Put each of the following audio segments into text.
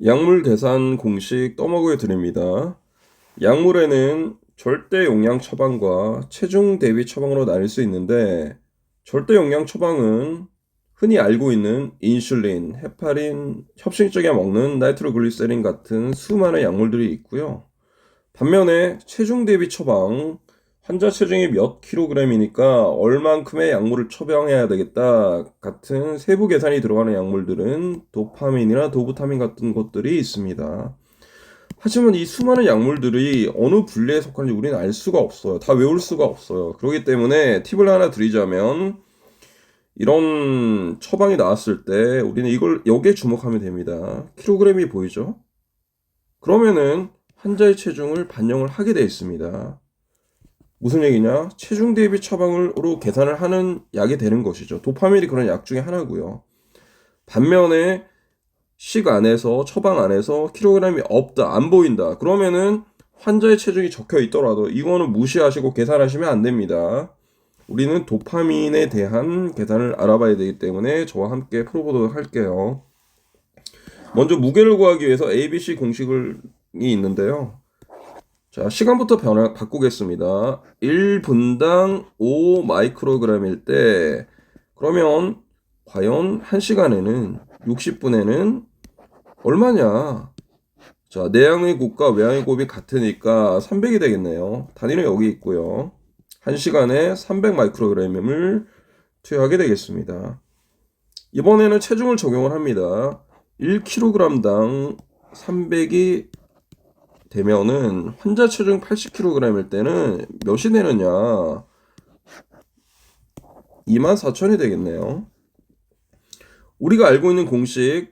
약물 계산 공식 떠먹여 드립니다. 약물에는 절대 용량 처방과 체중 대비 처방으로 나뉠 수 있는데, 절대 용량 처방은 흔히 알고 있는 인슐린, 헤파린, 협심증에 먹는 나이트로글리세린 같은 수많은 약물들이 있고요. 반면에 체중 대비 처방, 환자 체중이 몇 킬로그램이니까 얼만큼의 약물을 처방해야 되겠다 같은 세부 계산이 들어가는 약물들은 도파민이나 도부타민 같은 것들이 있습니다. 하지만 이 수많은 약물들이 어느 분류에 속하는지 우리는 알 수가 없어요. 다 외울 수가 없어요. 그렇기 때문에 팁을 하나 드리자면, 이런 처방이 나왔을 때 우리는 이걸 여기에 주목하면 됩니다. 킬로그램이 보이죠? 그러면은 환자의 체중을 반영을 하게 되어 있습니다. 무슨 얘기냐? 체중 대비 처방으로 계산을 하는 약이 되는 것이죠. 도파민이 그런 약 중에 하나고요. 반면에 식 안에서, 처방 안에서 킬로그램이 없다, 안 보인다, 그러면은 환자의 체중이 적혀 있더라도 이거는 무시하시고 계산하시면 안 됩니다. 우리는 도파민에 대한 계산을 알아봐야 되기 때문에 저와 함께 풀어보도록 할게요. 먼저 무게를 구하기 위해서 ABC 공식이 있는데요. 자, 시간부터 바꾸겠습니다. 1분당 5 마이크로그램일 때, 그러면 과연 1시간에는 60분에는 얼마냐? 자, 내양의 곱과 외양의 곱이 같으니까 300이 되겠네요. 단위는 여기 있고요. 1시간에 300 마이크로그램을 투여하게 되겠습니다. 이번에는 체중을 적용을 합니다. 1kg당 300이 되면은 환자 체중 80kg일 때는 몇이 되느냐? 24,000이 되겠네요. 우리가 알고 있는 공식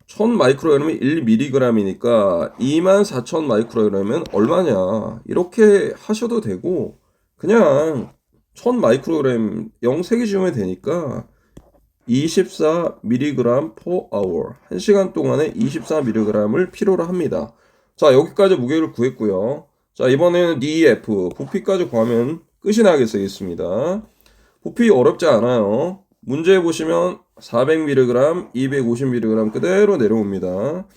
1000 마이크로그램이 1mg이니까 24,000 마이크로그램은 얼마냐? 이렇게 하셔도 되고, 그냥 1000 마이크로그램 0 3개 지우면 되니까 24mg per hour, 1시간 동안에 24mg을 필요로 합니다. 자, 여기까지 무게를 구했고요. 자, 이번에는 DEF, 부피까지 구하면 끝이 나게 쓰겠습니다. 부피 어렵지 않아요. 문제 보시면 400mg, 250mg 그대로 내려옵니다.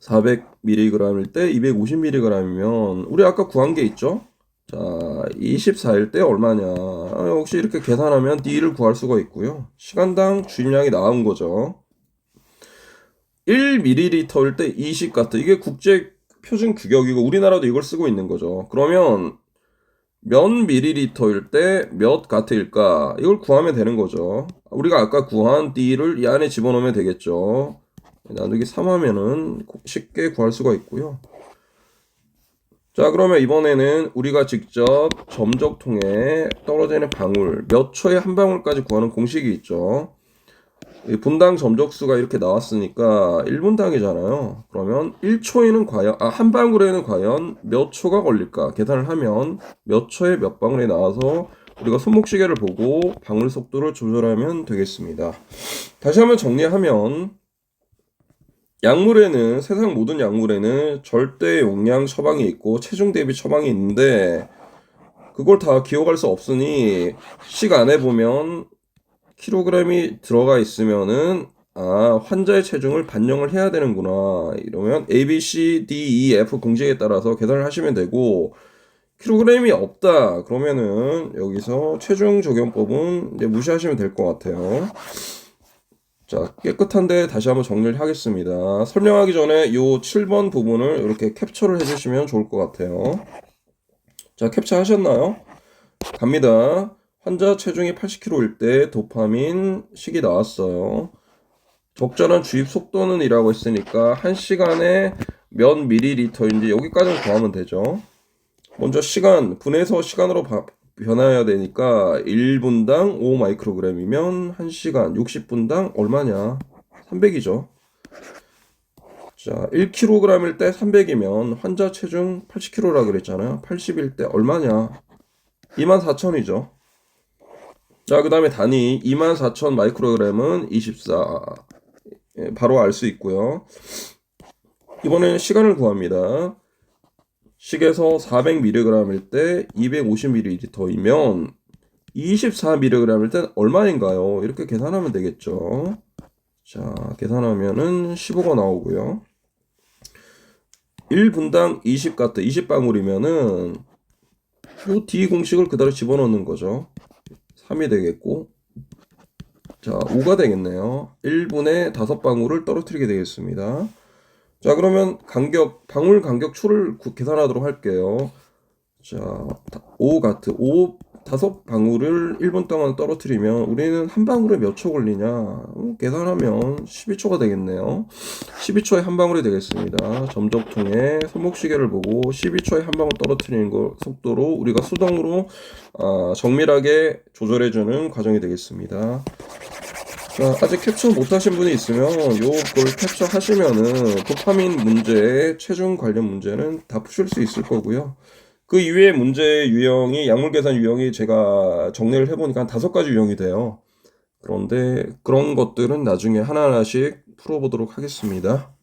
400mg일 때 250mg이면 우리 아까 구한 게 있죠? 자, 24일 때 얼마냐? 역시 이렇게 계산하면 D를 구할 수가 있고요. 시간당 주입량이 나온 거죠. 1ml일 때 20가트. 이게 국제 표준 규격이고 우리나라도 이걸 쓰고 있는 거죠. 그러면 몇 밀리리터일 때 몇 가트일까? 이걸 구하면 되는 거죠. 우리가 아까 구한 D를 이 안에 집어넣으면 되겠죠. 나누기 3 하면은 쉽게 구할 수가 있고요. 자, 그러면 이번에는 우리가 직접 점적통에 떨어지는 방울, 몇 초에 한 방울까지 구하는 공식이 있죠. 분당 점적수가 이렇게 나왔으니까 1분당이잖아요. 그러면 1초에는 과연, 한 방울에는 과연 몇 초가 걸릴까? 계산을 하면 몇 초에 몇 방울이 나와서 우리가 손목시계를 보고 방울 속도를 조절하면 되겠습니다. 다시 한번 정리하면, 약물에는, 세상 모든 약물에는 절대 용량 처방이 있고 체중 대비 처방이 있는데, 그걸 다 기억할 수 없으니 식 안에 보면 킬로그램이 들어가 있으면은 환자의 체중을 반영을 해야 되는구나, 이러면 A, B, C, D, E, F 공식에 따라서 계산을 하시면 되고, 킬로그램이 없다 그러면은 여기서 체중 적용법은 이제 무시하시면 될 것 같아요. 자, 깨끗한데 다시 한번 정리를 하겠습니다. 설명하기 전에 요 7번 부분을 이렇게 캡처를 해주시면 좋을 것 같아요. 자, 캡처 하셨나요? 갑니다. 환자 체중이 80kg일 때 도파민 식이 나왔어요. 적절한 주입 속도는 이라고 했으니까 1시간에 몇 밀리리터인지 여기까지는 구하면 되죠. 먼저 시간, 분해서 시간으로 변화해야 되니까 1분당 5 마이크로그램이면 1시간, 60분당 얼마냐? 300이죠. 자, 1kg일 때 300이면 환자 체중 80kg라 그랬잖아요. 80일 때 얼마냐? 24,000이죠. 자, 그 다음에 단위 24,000 마이크로그램은 24. 바로 알 수 있고요. 이번에는 시간을 구합니다. 식에서 400mg일 때 250ml이면 24mg일 땐 얼마인가요? 이렇게 계산하면 되겠죠. 자, 계산하면은 15가 나오고요. 1분당 20가트, 20방울이면은 요 D 공식을 그대로 집어넣는 거죠. 3이 되겠고, 자, 5가 되겠네요. 1분에 5방울을 떨어뜨리게 되겠습니다. 자, 그러면 방울 간격 추를 계산하도록 할게요. 자, 5가트, 5방울을 1분 동안 떨어뜨리면 우리는 한 방울에 몇 초 걸리냐? 계산하면 12초가 되겠네요. 12초에 한 방울이 되겠습니다. 점적통에 손목시계를 보고 12초에 한 방울 떨어뜨리는 거 속도로 우리가 수동으로 정밀하게 조절해주는 과정이 되겠습니다. 자, 아직 캡처 못하신 분이 있으면 요걸 캡처 하시면은 도파민 문제, 체중 관련 문제는 다 푸실 수 있을 거고요. 그 이외의 문제 유형이 약물 계산 유형이 제가 정리를 해보니까 한 5가지 유형이 돼요. 그런데 그런 것들은 나중에 하나하나씩 풀어보도록 하겠습니다.